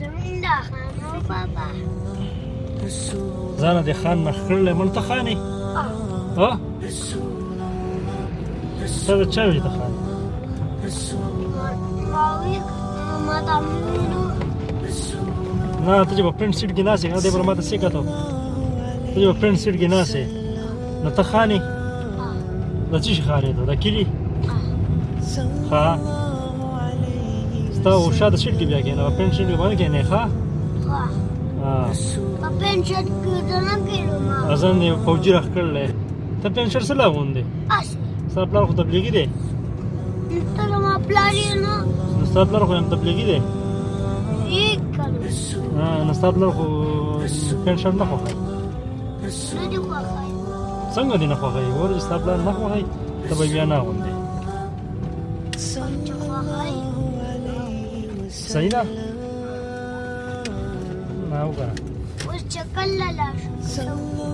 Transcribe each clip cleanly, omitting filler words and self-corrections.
زمینده خانو بابا زانه د خان مخکړل مونته خاني ها ته چا وی ته خان ماوی ما تامینو نه ته چې په پرنټ سیټ کې ناسې نه دی پر ماته څه کتو ته چې په پرنټ سیټ کې ناسې نو ته خاني د څه شي خارې ده د کلی ها ستا شاته سیټ کې بیا کې نه په پرنټ سیټ کې باندې کې نه ښه په پنشن کې ځنه کېلو ما ازن یې فوجي راخ کړل ته پنشن سره لاغوندې اسی ستا پلار خو تبلیغي دی ته ما پلاری نو نو ستا پلار خو هم تبلیغي دی یک کلو نو ستا پلار خو پنشن نه خوښوي نه دی خوښوي څنګه دې نه خوښوي ګوره چې ستا پلار نه خوښوي ته به بیا نه اغوندې چې خوښوي صحیح ده نه وګوره اوس چکل لاله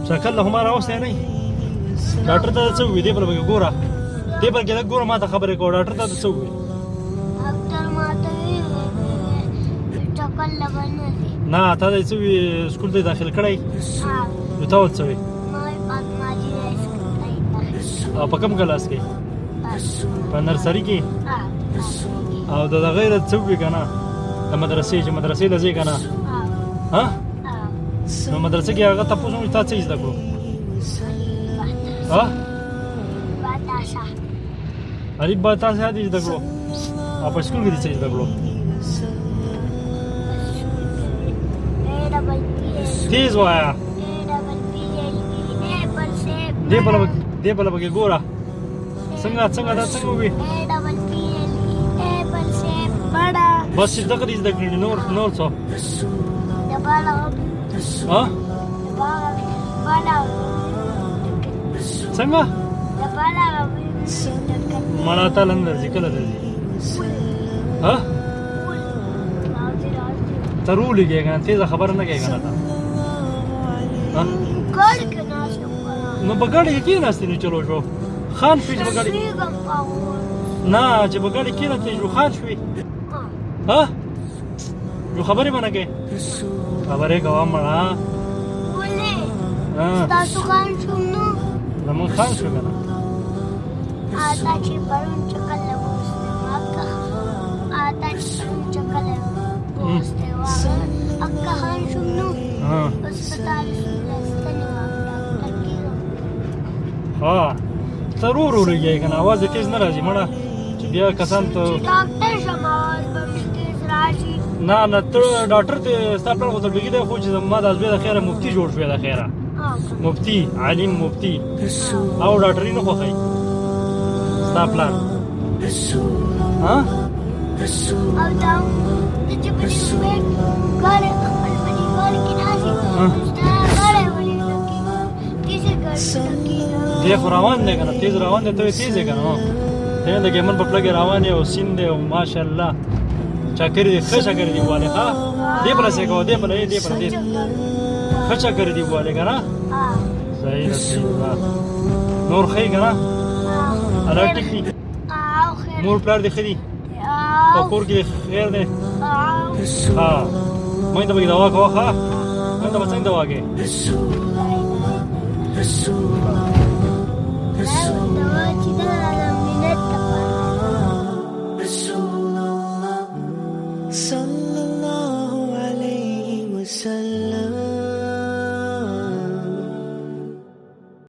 شکل له هماره اوسه نه ډاکټر ته څه وې دې بل به ګوره دې بل کې ګوره ما ته خبرې کوه ډاکټر ته څه وې ډاکټر ما ته چکل لبنه نه تا دې څه وې سکول ته داخل کړی ها نو تا څه وې ما پات ماجی رایس کوي او په کوم کلاس کې په نرسري کې او د غیر څه وې کنه د مدرسې چې مدرسې لځې کنه ها نو مدرسې کې هغه تاسو نو تاسو یې زده کړو ها باتاشا الف با تاسو یې زده کړو او په سکول کې یې زده کړو تیز وایا دې بل به ګوره څنګه دا څنګه وي بس دغه دې زده کړې نور څه ها څنګه مړه تعالی درځي کله درځي ها ترولېږي کنه تیزه خبره نه کوي کنه ها نو بګاړي کې ناستې نو چلو شو خان شوې چې بګاړي نه چې بګاړي کې ناستې شو خان شوې ها یو خبرې باندې کې خبرې کوم مړه تاسو خان شو نو زمون خان شو کنه آتا چې پرون چکل لګوسته واکه آتا چې پرون چکل لګوسته واکه اکه خان شو نو هسپتال لستنی واکه ها ضرور ورګي کنه आवाज تیز نه راځي مړه چې بیا کسان ته ډاکټر شم आवाज به تیز راشي نه ته ډاکټر ته ستاسو په تبلیغي دی خو چې ما د ازبه د خیره مفتی جوړ شوی د خیره مفتی عالم مفتی او ډاکټري نه خوخی ستاسو پلان ها او دا چې په دې ګاله خپل باندې ګاله کې ناشي دا ګاله ولې کیسه ګاله دی خو روان دی کنه تیز روان دی ته تیز دی کنه ته د ګمن په پلګ روان یو سین دی او ماشاءالله چاکر دی خشا کر دی والے ها دی بل سے کو دی بل دی بل دی خشا کر دی والے کنه صحیح ده نور خی کنه الرټ کی مور پلار دی خدي په کور کې خیر دی ها مې ته به دوا کوه ها مې ته به څنګه دوا کې صلى الله عليه وسلم